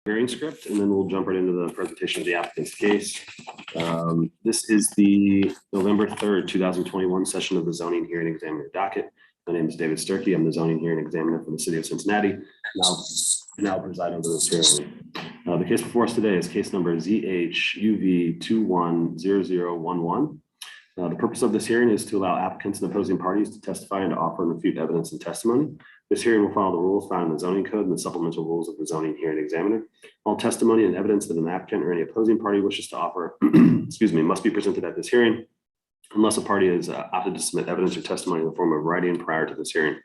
hearing script, and then we'll jump right into the presentation of the applicant's case. This is the November 3rd, 2021 session of the zoning hearing examiner docket. My name is David Sturkey. I'm the zoning hearing examiner for the city of Cincinnati. Now preside over this hearing. The case before us today is case number ZHUV210011. The purpose of this hearing is to allow applicants and opposing parties to testify and to offer and refute evidence and testimony. This hearing will follow the rules found in the zoning code and the supplemental rules of the zoning hearing examiner. All testimony and evidence that an applicant or any opposing party wishes to offer, must be presented at this hearing, unless a party is opted to submit evidence or testimony in the form of writing prior to this hearing.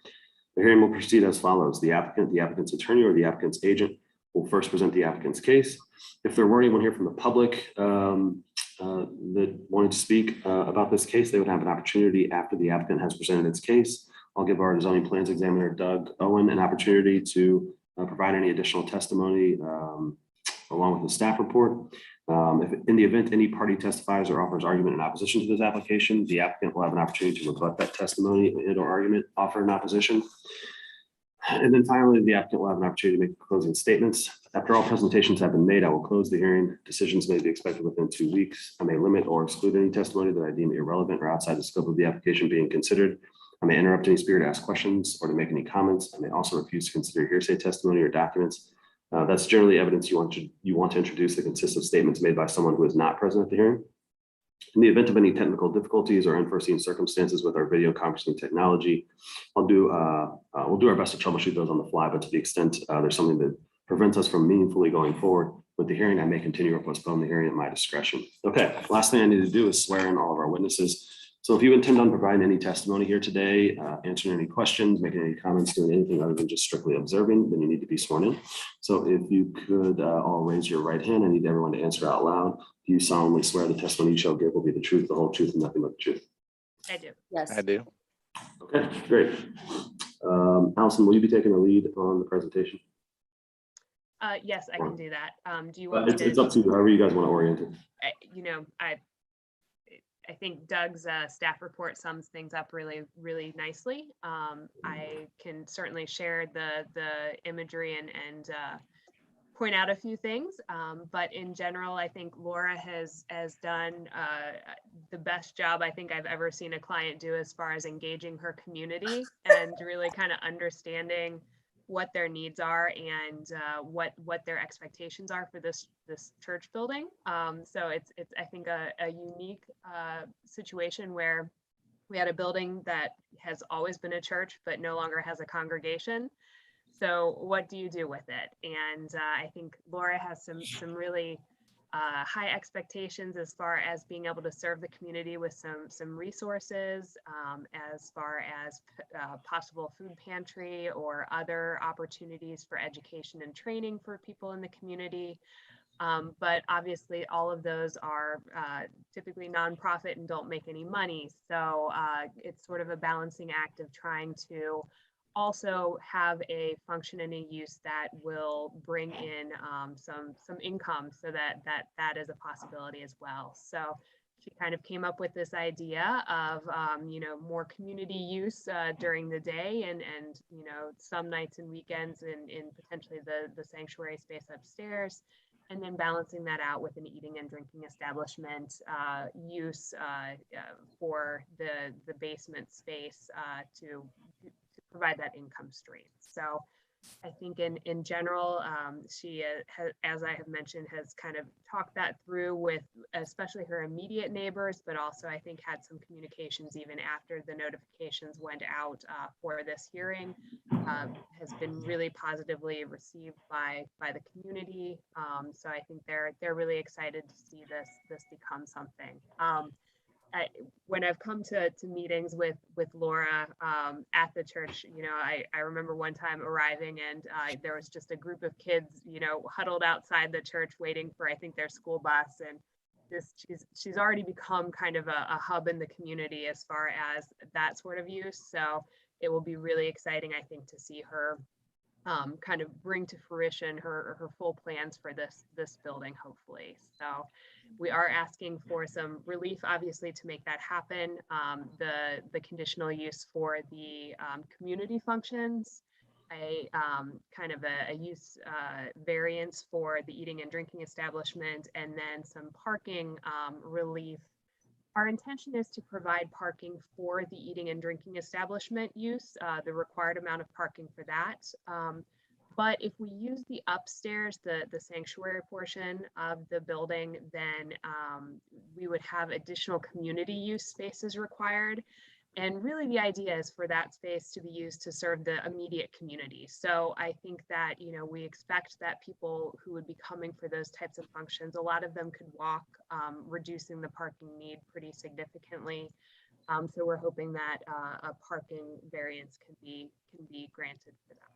The hearing will proceed as follows. The applicant, the applicant's attorney, or the applicant's agent will first present the applicant's case. If there were anyone here from the public that wanted to speak about this case, they would have an opportunity after the applicant has presented its case. I'll give our zoning plans examiner, Doug Owen, an opportunity to provide any additional testimony along with the staff report. If in the event any party testifies or offers argument in opposition to this application, the applicant will have an opportunity to rebut that testimony and or argument offered in opposition. And then finally, the applicant will have an opportunity to make closing statements. After all presentations have been made, I will close the hearing. Decisions may be expected within 2 weeks. I may limit or exclude any testimony that I deem irrelevant or outside the scope of the application being considered. I may interrupt any speaker to ask questions or to make any comments. I may also refuse to consider hearsay testimony or documents. That's generally evidence you want to introduce that consists of statements made by someone who is not present at the hearing. In the event of any technical difficulties or unforeseen circumstances with our video conferencing technology, we'll do our best to troubleshoot those on the fly, but to the extent there's something that prevents us from meaningfully going forward with the hearing, I may continue or postpone the hearing at my discretion. Okay, last thing I need to do is swear in all of our witnesses. So if you intend on providing any testimony here today, answering any questions, making any comments, doing anything other than just strictly observing, then you need to be sworn in. So if you could all raise your right hand, I need everyone to answer out loud. Do you solemnly swear the testimony you shall give will be the truth, the whole truth, and nothing but the truth? I do. Yes. I do. Okay, great. Allison, will you be taking the lead on the presentation? Yes, I can do that. Do you want it's up to you, however you guys want to orient it. I think Doug's staff report sums things up really nicely. I can certainly share the imagery and point out a few things, but in general, I think Laura has done the best job I think I've ever seen a client do as far as engaging her community and really kind of understanding what their needs are and what their expectations are for this church building. So it's I think a unique situation where we had a building that has always been a church but no longer has a congregation. So what do you do with it? And I think Laura has some really high expectations as far as being able to serve the community with some resources, as far as possible food pantry or other opportunities for education and training for people in the community. But obviously all of those are typically nonprofit and don't make any money. So it's sort of a balancing act of trying to also have a function and a use that will bring in some income, so that is a possibility as well. So she kind of came up with this idea of more community use during the day and some nights and weekends in potentially the sanctuary space upstairs, and then balancing that out with an eating and drinking establishment use for the basement space to provide that income stream. So I think in general, she, as I have mentioned, has kind of talked that through with especially her immediate neighbors, but also I think had some communications even after the notifications went out for this hearing, has been really positively received by the community. So I think they're really excited to see this become something. When I've come to meetings with Laura at the church, I remember one time arriving and there was just a group of kids, huddled outside the church waiting for, I think, their school bus. And she's already become kind of a hub in the community as far as that sort of use. So it will be really exciting, I think, to see her kind of bring to fruition her full plans for this building, hopefully. So we are asking for some relief, obviously, to make that happen. The conditional use for the community functions, a kind of a use variance for the eating and drinking establishment, and then some parking relief. Our intention is to provide parking for the eating and drinking establishment use, the required amount of parking for that. But if we use the upstairs, the sanctuary portion of the building, then we would have additional community use spaces required. And really the idea is for that space to be used to serve the immediate community. So I think that, you know, we expect that people who would be coming for those types of functions, a lot of them could walk, reducing the parking need pretty significantly. So we're hoping that a parking variance can be granted for that.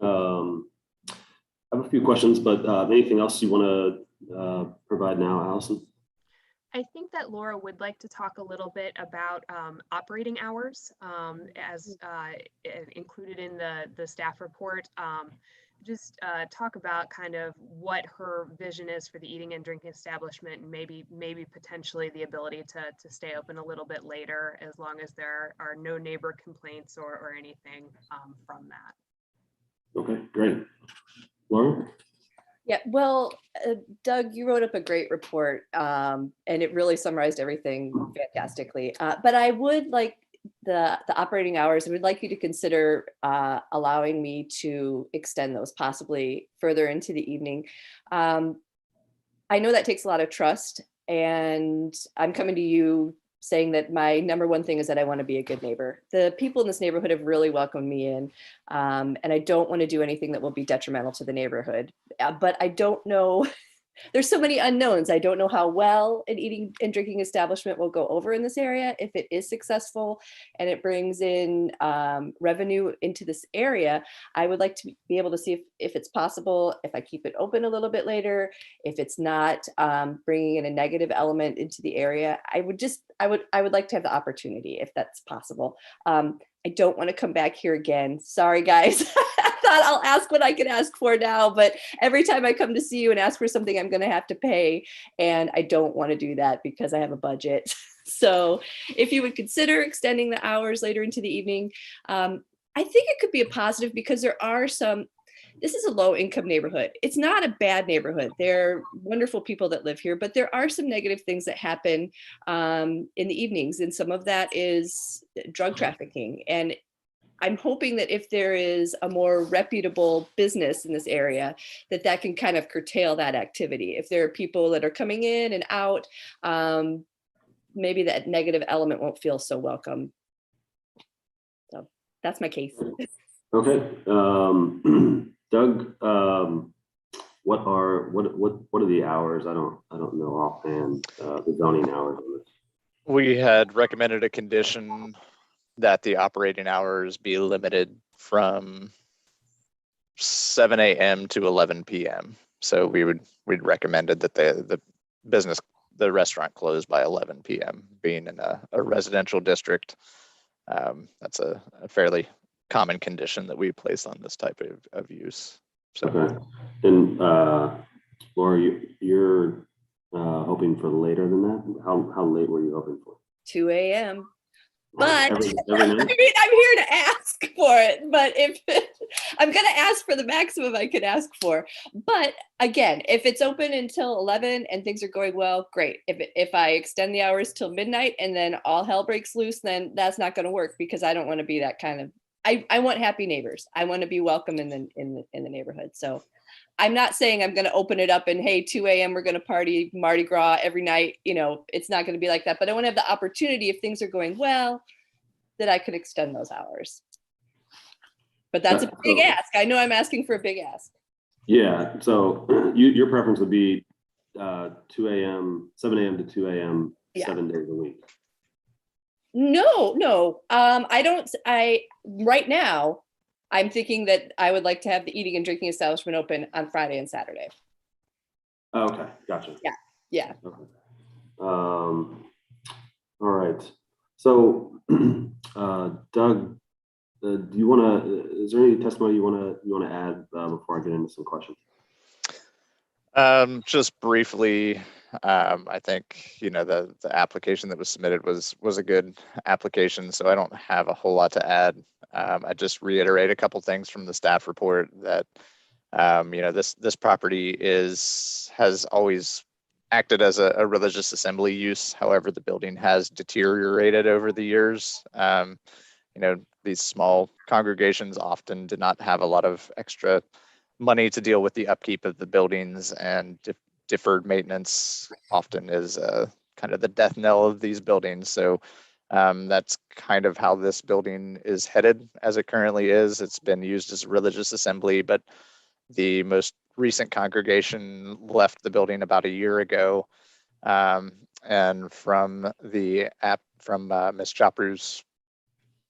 I have a few questions, but anything else you want to provide now, Allison? I think that Laura would like to talk a little bit about operating hours as included in the staff report. Just talk about kind of what her vision is for the eating and drinking establishment, and maybe potentially the ability to stay open a little bit later, as long as there are no neighbor complaints or anything from that. Okay, great. Laura? Yeah, well, Doug, you wrote up a great report, and it really summarized everything fantastically. But I would like the operating hours. I would like you to consider allowing me to extend those possibly further into the evening. I know that takes a lot of trust, and I'm coming to you saying that my number one thing is that I want to be a good neighbor. The people in this neighborhood have really welcomed me in, and I don't want to do anything that will be detrimental to the neighborhood. But I don't know, there's so many unknowns. I don't know how well an eating and drinking establishment will go over in this area. If it is successful and it brings in revenue into this area, I would like to be able to see if it's possible, if I keep it open a little bit later, if it's not bringing in a negative element into the area. I would like to have the opportunity, if that's possible. I don't want to come back here again. Sorry, guys. I thought I'll ask what I can ask for now, but every time I come to see you and ask for something, I'm going to have to pay. And I don't want to do that because I have a budget. So if you would consider extending the hours later into the evening, I think it could be a positive, because there are this is a low income neighborhood. It's not a bad neighborhood. There are wonderful people that live here, but there are some negative things that happen in the evenings. And some of that is drug trafficking. And I'm hoping that if there is a more reputable business in this area, that can kind of curtail that activity. If there are people that are coming in and out, maybe that negative element won't feel so welcome. So that's my case. Okay. Doug, what are the hours? I don't know offhand the zoning hours. We had recommended a condition that the operating hours be limited from 7 a.m. to 11 p.m. So we'd recommended that the restaurant close by 11 p.m. Being in a residential district, that's a fairly common condition that we place on this type of use. So. Okay. And Laura, you're hoping for later than that? How late were you hoping for? 2 a.m. But every I mean, I'm here to ask for it, but if I'm going to ask for the maximum I could ask for. But again, if it's open until 11 and things are going well, great. If I extend the hours till midnight and then all hell breaks loose, then that's not going to work, because I don't want to be that kind of, I want happy neighbors. I want to be welcome in the neighborhood. So I'm not saying I'm going to open it up and, hey, 2 a.m. we're going to party Mardi Gras every night. You know, it's not going to be like that. But I want to have the opportunity, if things are going well, that I could extend those hours. But that's a big ask. I know I'm asking for a big ask. Yeah. So your preference would be 7 a.m. to 2 a.m. Yeah. 7 days a week. No. Right now, I'm thinking that I would like to have the eating and drinking establishment open on Friday and Saturday. Okay, gotcha. Yeah. Okay. All right. So, Doug, is there any testimony you want to add before I get into some questions? Just briefly, I think, the application that was submitted was a good application, so I don't have a whole lot to add. I just reiterate a couple things from the staff report that, this property has always acted as a religious assembly use. However, the building has deteriorated over the years. These small congregations often do not have a lot of extra money to deal with the upkeep of the buildings, and deferred maintenance often is kind of the death knell of these buildings. So that's kind of how this building is headed as it currently is. It's been used as a religious assembly, but the most recent congregation left the building about a year ago. And from Ms. Chopru's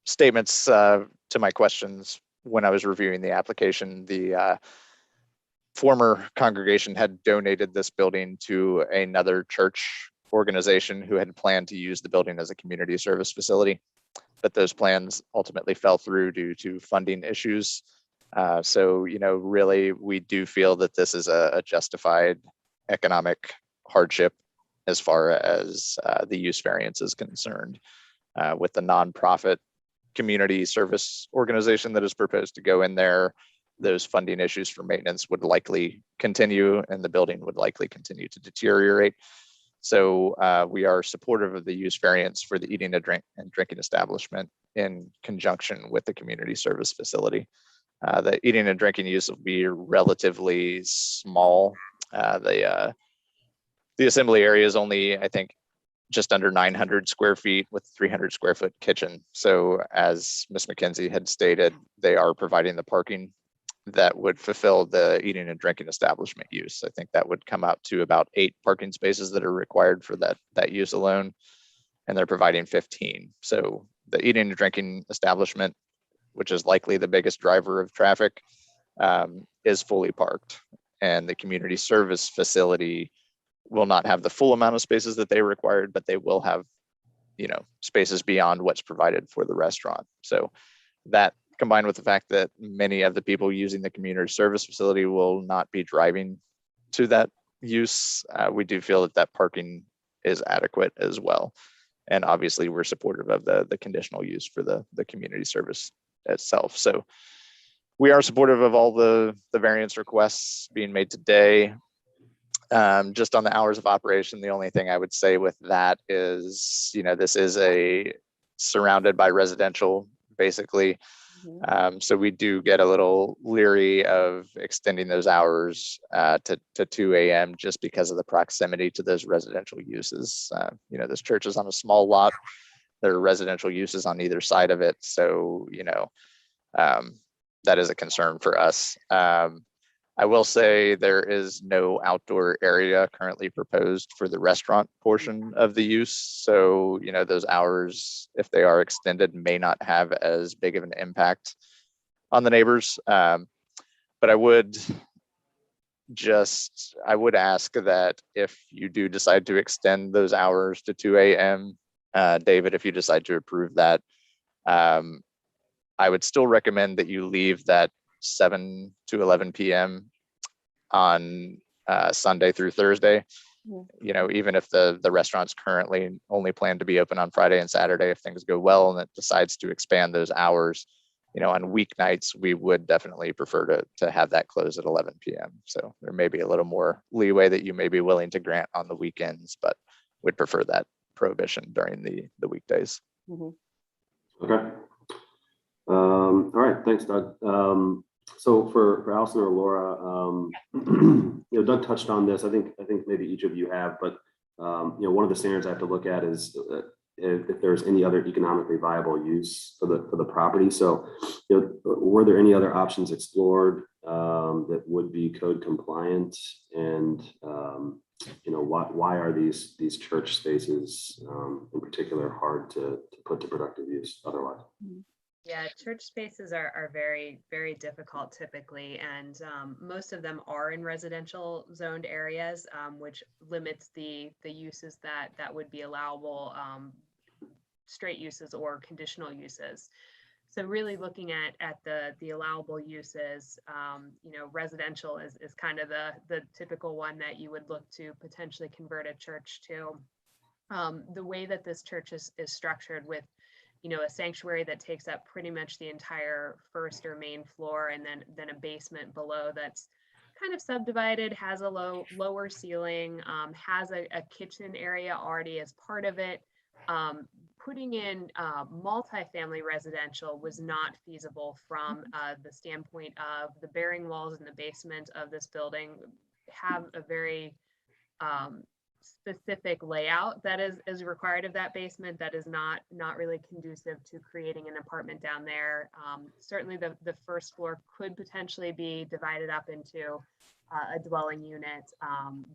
statements to my questions when I was reviewing the application, the former congregation had donated this building to another church organization who had planned to use the building as a community service facility, but those plans ultimately fell through due to funding issues. So, really, we do feel that this is a justified economic hardship as far as the use variance is concerned. With the nonprofit community service organization that is proposed to go in there, those funding issues for maintenance would likely continue, and the building would likely continue to deteriorate. So we are supportive of the use variance for the eating and drinking establishment in conjunction with the community service facility. The eating and drinking use will be relatively small. The assembly area is only, I think, just under 900 square feet with 300 square foot kitchen. So as Ms. McKenzie had stated, they are providing the parking that would fulfill the eating and drinking establishment use. I think that would come out to about 8 parking spaces that are required for that use alone, and they're providing 15. So the eating and drinking establishment, which is likely the biggest driver of traffic, is fully parked, and the community service facility will not have the full amount of spaces that they required, but they will have, spaces beyond what's provided for the restaurant. So that, combined with the fact that many of the people using the community service facility will not be driving to that use, we do feel that parking is adequate as well. And obviously we're supportive of the conditional use for the community service itself. So we are supportive of all the variance requests being made today. Just on the hours of operation, the only thing I would say with that is, this is surrounded by residential, basically. So we do get a little leery of extending those hours to 2 a.m. just because of the proximity to those residential uses. This church is on a small lot. There are residential uses on either side of it. So, that is a concern for us. I will say there is no outdoor area currently proposed for the restaurant portion of the use. So, those hours, if they are extended, may not have as big of an impact on the neighbors. But I would ask that if you do decide to extend those hours to 2 a.m., David, if you decide to approve that, I would still recommend that you leave that 7 to 11 p.m. on Sunday through Thursday. Even if the restaurant's currently only planned to be open on Friday and Saturday, if things go well and it decides to expand those hours, on weeknights, we would definitely prefer to have that close at 11 p.m. So there may be a little more leeway that you may be willing to grant on the weekends, but we'd prefer that prohibition during the weekdays. Okay. All right, thanks, Doug. So for Allison or Laura, Doug touched on this. I think maybe each of you have, but one of the standards I have to look at is if there's any other economically viable use for the property. So, were there any other options explored that would be code compliant, and why are these church spaces in particular hard to put to productive use otherwise? Yeah, church spaces are very, very difficult typically, and most of them are in residential zoned areas, which limits the uses that would be allowable, straight uses or conditional uses. So really looking at the allowable uses, residential is kind of the typical one that you would look to potentially convert a church to. The way that this church is structured with, a sanctuary that takes up pretty much the entire first or main floor, and then a basement below that's kind of subdivided, has a lower ceiling, has a kitchen area already as part of it. Putting in multifamily residential was not feasible from the standpoint of the bearing walls in the basement of this building have a very specific layout that is required of that basement that is not really conducive to creating an apartment down there. Certainly the first floor could potentially be divided up into a dwelling unit,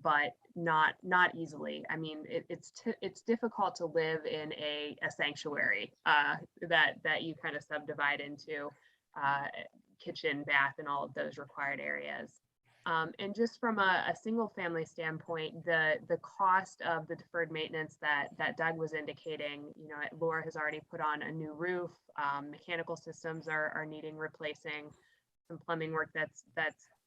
but not easily. I mean, it's difficult to live in a sanctuary that you kind of subdivide into kitchen, bath, and all of those required areas. And just from a single family standpoint, the cost of the deferred maintenance that Doug was indicating, Laura has already put on a new roof, mechanical systems are needing replacing, some plumbing work that's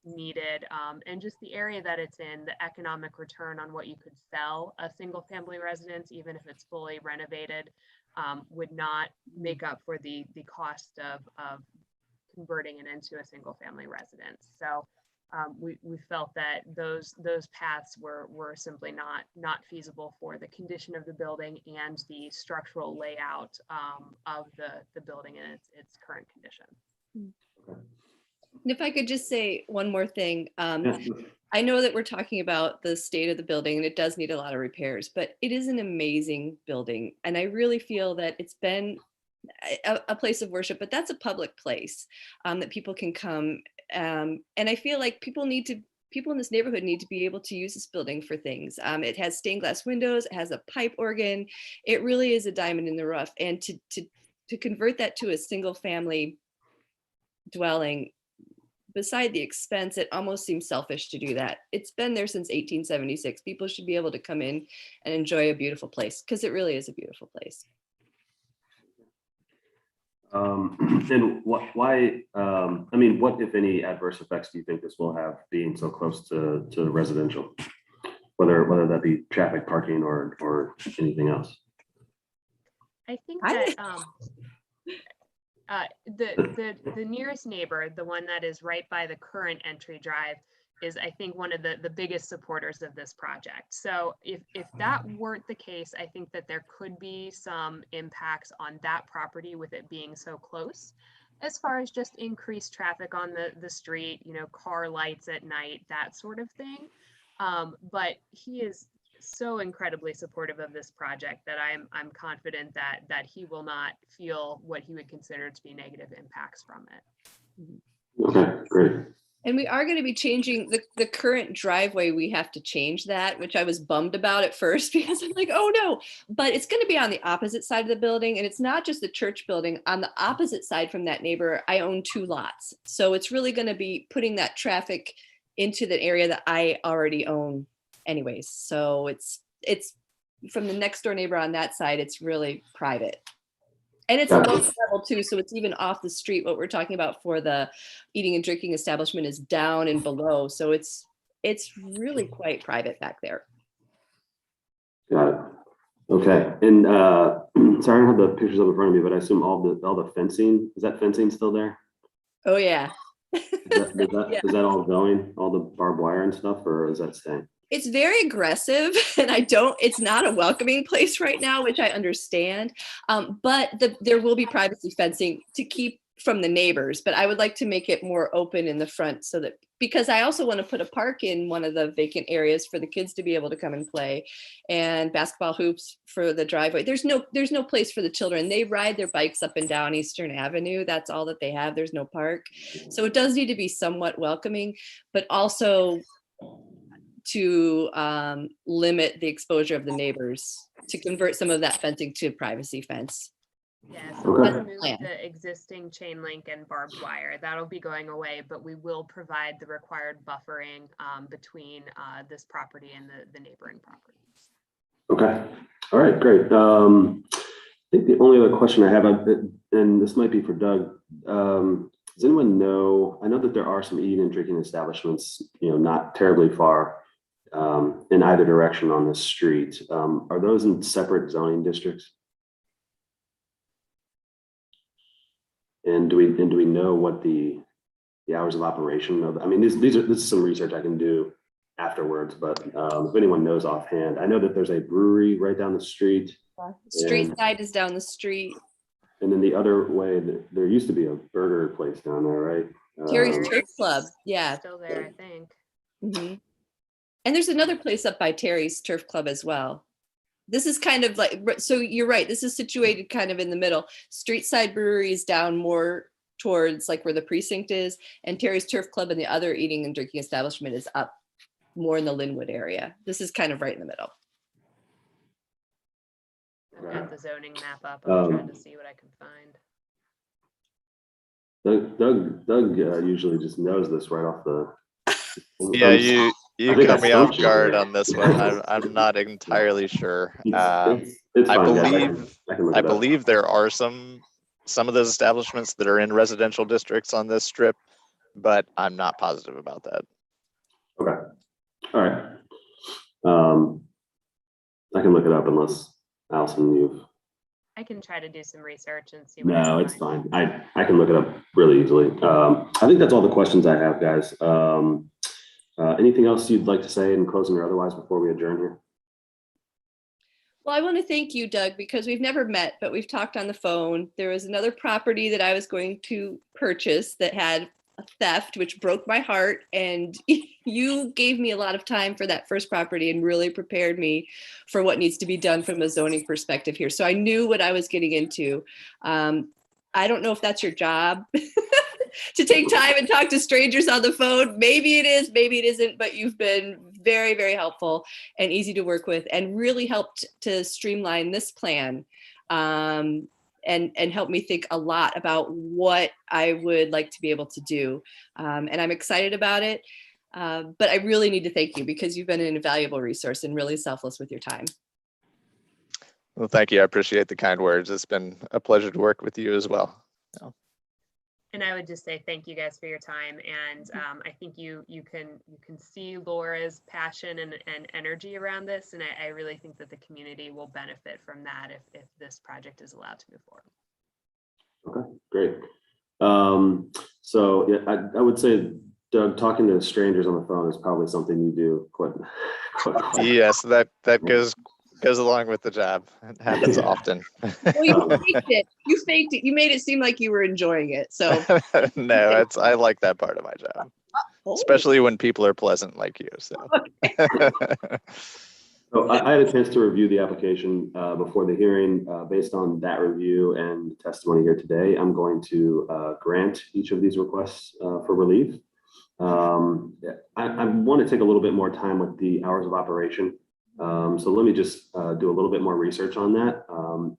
needed, and just the area that it's in, the economic return on what you could sell a single family residence, even if it's fully renovated, would not make up for the cost of converting it into a single family residence. So we felt that those paths were simply not feasible for the condition of the building and the structural layout of the building in its current condition. And if I could just say one more thing, I know that we're talking about the state of the building and it does need a lot of repairs, but it is an amazing building. And I really feel that it's been a place of worship, but that's a public place that people can come. And I feel like people in this neighborhood need to be able to use this building for things. It has stained glass windows, it has a pipe organ. It really is a diamond in the rough. And to convert that to a single family dwelling, beside the expense, it almost seems selfish to do that. It's been there since 1876. People should be able to come in and enjoy a beautiful place because it really is a beautiful place. And what, if any, adverse effects do you think this will have being so close to residential, whether that be traffic, parking, or anything else? I think that the nearest neighbor, the one that is right by the current entry drive, is I think one of the biggest supporters of this project. So if that weren't the case, I think that there could be some impacts on that property with it being so close, as far as just increased traffic on the street, car lights at night, that sort of thing. But he is so incredibly supportive of this project that I'm confident that he will not feel what he would consider to be negative impacts from it. Okay, great. And we are going to be changing the current driveway. We have to change that, which I was bummed about at first because I'm like, oh no, but it's going to be on the opposite side of the building. And it's not just the church building. On the opposite side from that neighbor, I own 2 lots. So it's really going to be putting that traffic into the area that I already own anyways. So it's from the next door neighbor on that side, it's really private. And it's a low level too, so it's even off the street. What we're talking about for the eating and drinking establishment is down and below. So it's really quite private back there. Got it. Okay. And sorry, I don't have the pictures up in front of me, but I assume all the fencing, is that fencing still there? Oh yeah. Is that all going, all the barbed wire and stuff, or is that staying? It's very aggressive and it's not a welcoming place right now, which I understand. But there will be privacy fencing to keep from the neighbors, but I would like to make it more open in the front because I also want to put a park in one of the vacant areas for the kids to be able to come and play, and basketball hoops for the driveway. There's no place for the children. They ride their bikes up and down Eastern Avenue. That's all that they have. There's no park. So it does need to be somewhat welcoming, but also to limit the exposure of the neighbors, to convert some of that fencing to privacy fence. Yeah, so we'll remove the existing chain link and barbed wire. That'll be going away, but we will provide the required buffering between this property and the neighboring properties. Okay. All right, great. think the only other question I have, and this might be for Doug, does anyone know, I know that there are some eating and drinking establishments, not terribly far in either direction on this street. Are those in separate zoning districts? And do we know what the hours of operation of, I mean, this is some research I can do afterwards, but if anyone knows offhand, I know that there's a brewery right down the street. Street side is down the street. And then the other way, there used to be a burger place down there, right? Terry's Turf Club, yeah. Still there, I think. Mhm. And there's another place up by Terry's Turf Club as well. This is kind of like, so you're right, this is situated kind of in the middle. Street side brewery is down more towards like where the precinct is, and Terry's Turf Club and the other eating and drinking establishment is up more in the Linwood area. This is kind of right in the middle. I've got the zoning map up. I'm trying to see what I can find. Doug usually just knows this right off the. Yeah, you caught me off guard yeah. on this one. I'm not entirely sure. It's I fine, believe I can look I it up. believe there are some of those establishments that are in residential districts on this strip, but I'm not positive about that. Okay. All right. I can look it up unless Allison, you've. I can try to do some research and see what No, I it's can find. fine. I can look it up really easily. I think that's all the questions I have, guys. Anything else you'd like to say in closing or otherwise before we adjourn here? Well, I want to thank you, Doug, because we've never met, but we've talked on the phone. There was another property that I was going to purchase that had a theft, which broke my heart. And you gave me a lot of time for that first property and really prepared me for what needs to be done from a zoning perspective here. So I knew what I was getting into. I don't know if that's your job to take time and talk to strangers on the phone. Maybe it is, maybe it isn't, but you've been very, very helpful and easy to work with and really helped to streamline this plan. And help me think a lot about what I would like to be able to do. And I'm excited about it. But I really need to thank you because you've been an invaluable resource and really selfless with your time. Well, thank you. I appreciate the kind words. It's been a pleasure to work with you as well. And I would just say thank you guys for your time. And I think you can see Laura's passion and energy around this. And I really think that the community will benefit from that if this project is allowed to move forward. Okay, great. So yeah, I would say, Doug, talking to strangers on the phone is probably something you do quite. Yes, that goes along with the job. It happens often. Well, you faked it. You faked it. You made it seem like you were enjoying it. So No, I like that part of my job, especially when people are pleasant like you. So. So I had a chance to review the application before the hearing. Based on that review and the testimony here today, I'm going to grant each of these requests for relief. I want to take a little bit more time with the hours of operation. So let me just do a little bit more research on that,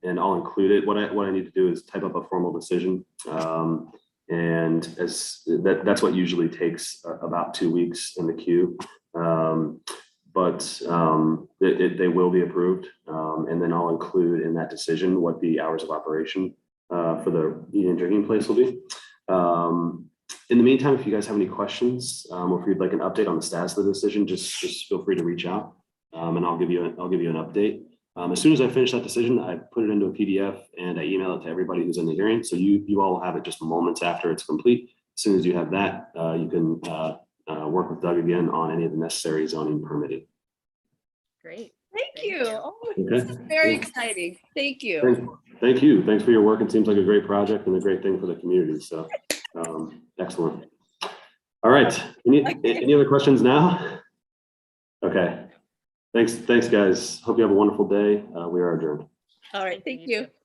and I'll include it. What I need to do is type up a formal decision, and that's what usually takes about 2 weeks in the queue. But they will be approved, and then I'll include in that decision what the hours of operation for the eating and drinking place will be. In the meantime, if you guys have any questions, or if you'd like an update on the status of the decision, just feel free to reach out, and I'll give you an update. As soon as I finish that decision, I put it into a PDF and I email it to everybody who's in the hearing. So you all will have it just moments after it's complete. As soon as you have that, you can work with Doug again on any of the necessary zoning permitting. Great. Thank you. Oh, Okay. this is very exciting. Thank you. Thank you. Thanks for your work. It seems like a great project and a great thing for the community. So excellent. All right. Any other questions now? Okay. Thanks, guys. Hope you have a wonderful day. We are adjourned. All right. Thank you.